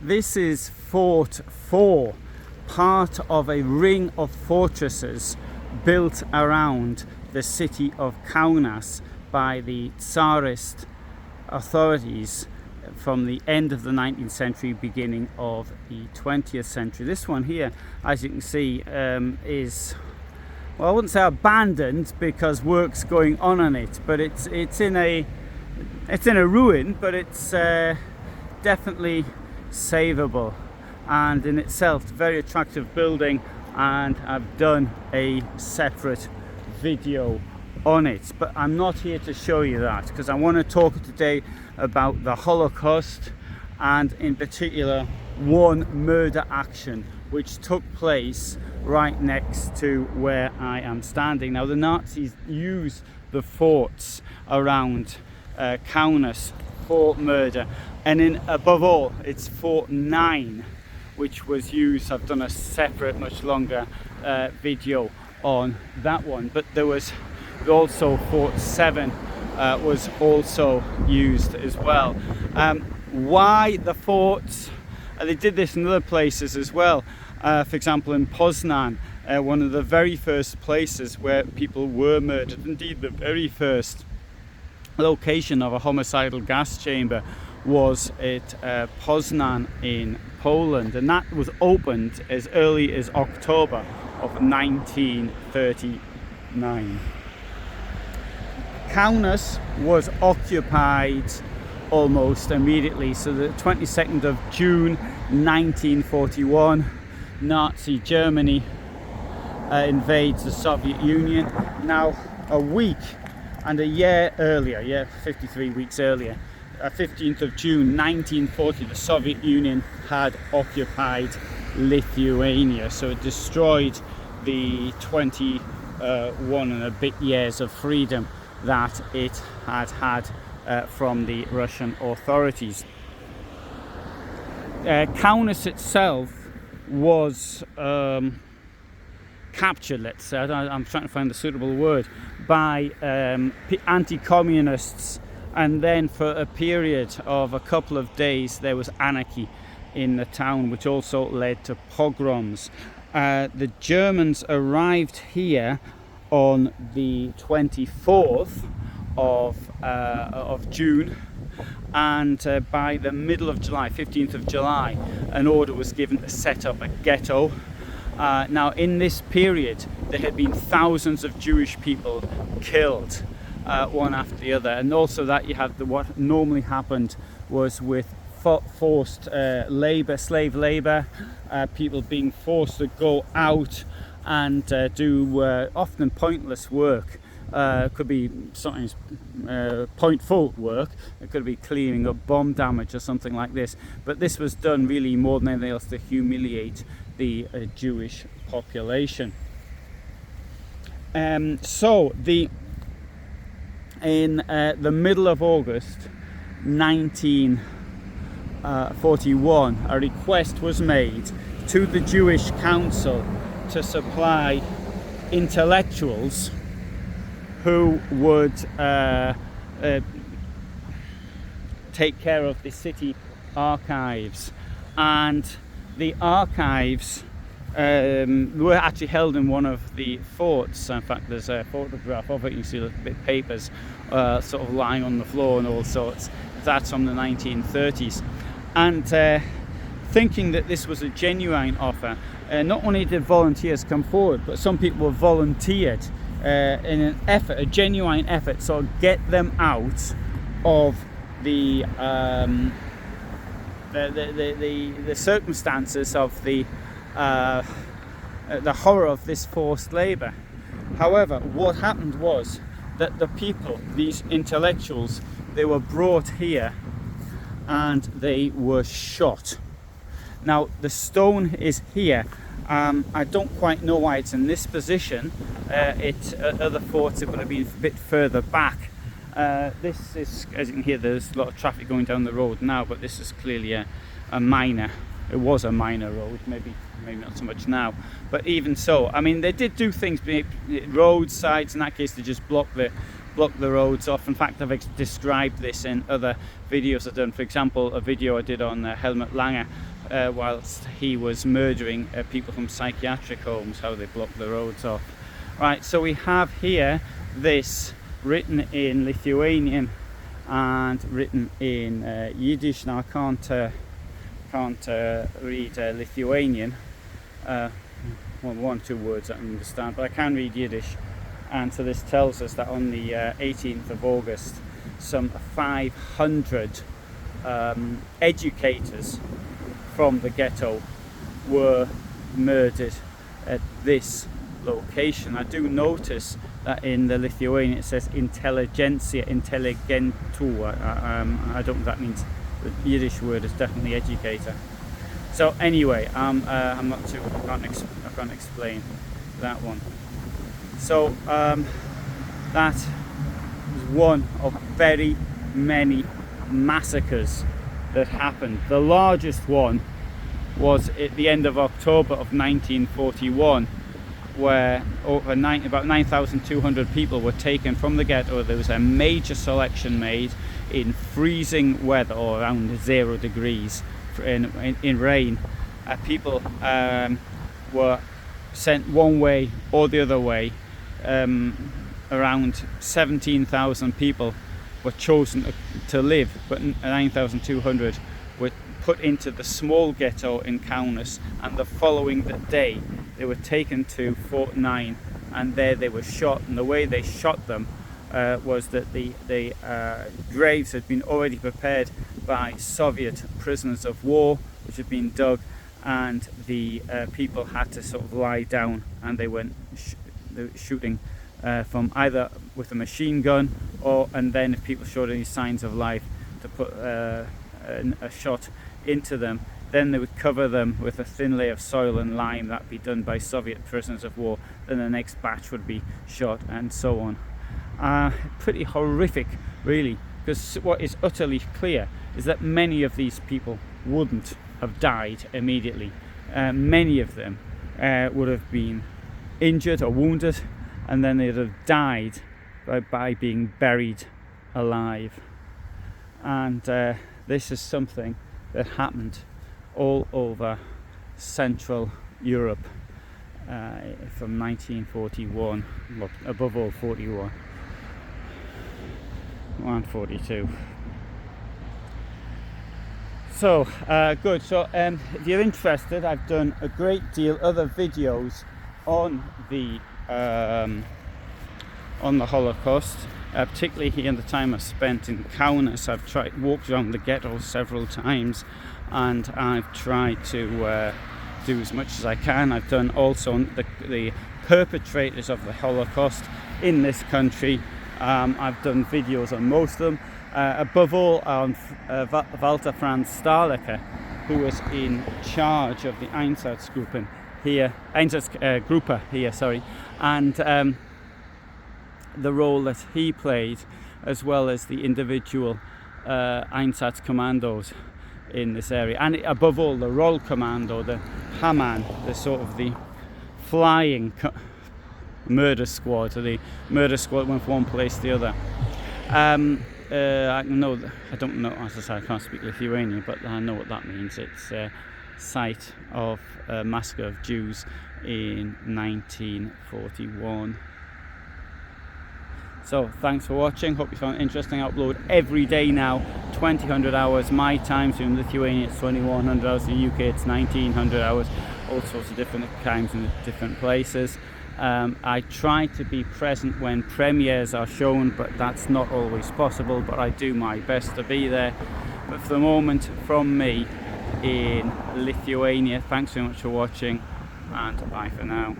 This is Fort 4, part of a ring of fortresses built around the city of Kaunas by the Tsarist authorities from the end of the 19th century, beginning of the 20th century. This one here, as you can see, is, well, I wouldn't say abandoned because work's going on it, but it's in a ruin, but it's definitely savable, and in itself very attractive building, and I've done a separate video on it, but I'm not here to show you that because I want to talk today about the Holocaust, and in particular one murder action which took place right next to where I am standing. Now, the Nazis used the forts around Kaunas for murder, and above all it's Fort 9 which was used. I've done a separate, much longer video on that one, but there was also Fort 7 was also used as well. Why the forts? They did this in other places as well. For example, in Poznan, one of the very first places where people were murdered, indeed the very first location of a homicidal gas chamber, was at Poznan in Poland, and that was opened as early as October of 1939. Kaunas was occupied almost immediately. So the 22nd of June 1941, Nazi Germany invades the Soviet Union. Now, a week and a year earlier, 53 weeks earlier, 15th of June 1940, the Soviet Union had occupied Lithuania. So it destroyed the 21 and a bit years of freedom that it had from the Russian authorities. Kaunas itself was captured, let's say, I'm trying to find the suitable word, by anti-communists, and then for a period of a couple of days there was anarchy in the town, which also led to pogroms. The Germans arrived here on the 24th of June, and by the middle of July, 15th of July, an order was given to set up a ghetto. Now, in this period there had been thousands of Jewish people killed, one after the other, and also that you had what normally happened was with forced slave labor, people being forced to go out and do often pointless work. Could be sometimes pointful work. It could be cleaning up bomb damage or something like this. But this was done really more than anything else to humiliate the Jewish population. In the middle of August 1941, a request was made to the Jewish Council to supply intellectuals who would take care of the city archives. And the archives were actually held in one of the forts. In fact, there's a photograph of it. You can see the bit papers sort of lying on the floor and all sorts. That's from the 1930s. And thinking that this was a genuine offer, not only did volunteers come forward, but some people were volunteered in an effort, a genuine effort, so get them out of the circumstances of the horror of this forced labor. However, what happened was that the people, these intellectuals, they were brought here and they were shot. Now, the stone is here. I don't quite know why it's in this position. At other forts it would have been a bit further back. This is, as you can hear, there's a lot of traffic going down the road now, but this is clearly a minor. It was a minor road, maybe not so much now. But even so, I mean, they did do things, roadsides. In that case, they just blocked the block the roads off. In fact, I've described this in other videos I've done. For example, a video I did on Helmut Lange whilst he was murdering people from psychiatric homes, how they block the roads off. Right, so we have here this written in Lithuanian and written in Yiddish. Now I can't read Lithuanian, well, 1 or 2 words I understand, but I can read Yiddish. And so this tells us that on the 18th of August, some 500 educators from the ghetto were murdered at this location. I do notice that in the Lithuanian it says intelligentsia, intelligentua. I don't know if that means. The Yiddish word is definitely educator. So anyway, I'm not too. I can't explain that one. So that was one of very many massacres that happened. The largest one was at the end of October of 1941, where about 9,200 people were taken from the ghetto. There was a major selection made in freezing weather, or around 0 degrees in rain. People were sent one way or the other way. Around 17,000 people were chosen to live, but 9,200 were put into the small ghetto in Kaunas, and the following day they were taken to Fort 9, and there they were shot. And the way they shot them was that the graves had been already prepared by Soviet prisoners of war, which had been dug, and the people had to sort of lie down, and they went shooting from either with a machine gun, and then if people showed any signs of life, to put a shot into them. Then they would cover them with a thin layer of soil and lime. That'd be done by Soviet prisoners of war. Then the next batch would be shot, and so on. Pretty horrific, really, because what is utterly clear is that many of these people wouldn't have died immediately. Many of them would have been injured or wounded, and then they'd have died by being buried alive. And this is something that happened all over Central Europe from 1941, well, above all 41 and 42. So good. So if you're interested, I've done a great deal other videos on the Holocaust, particularly here in the time I spent in Kaunas. I've walked around the ghetto several times, and I've tried to do as much as I can. I've done also the perpetrators of the Holocaust in this country. I've done videos on most of them. Above all on Walter Franz Stahlecker, who was in charge of the Einsatzgruppe here, and the role that he played, as well as the individual Einsatzkommandos in this area, and above all the Rollkommando, the Haman, the sort of the flying murder squad, or the murder squad went from one place to the other. I don't know, as I say, I can't speak Lithuanian, but I know what that means. It's a site of a massacre of Jews in 1941. So thanks for watching, hope you found it interesting. I upload every day now, 2000 hours my time, so in Lithuania it's 2100 hours, in the UK it's 1900 hours, all sorts of different times in different places. I try to be present when premieres are shown, but that's not always possible, but I do my best to be there. But for the moment, from me in Lithuania, thanks very much for watching, and bye for now.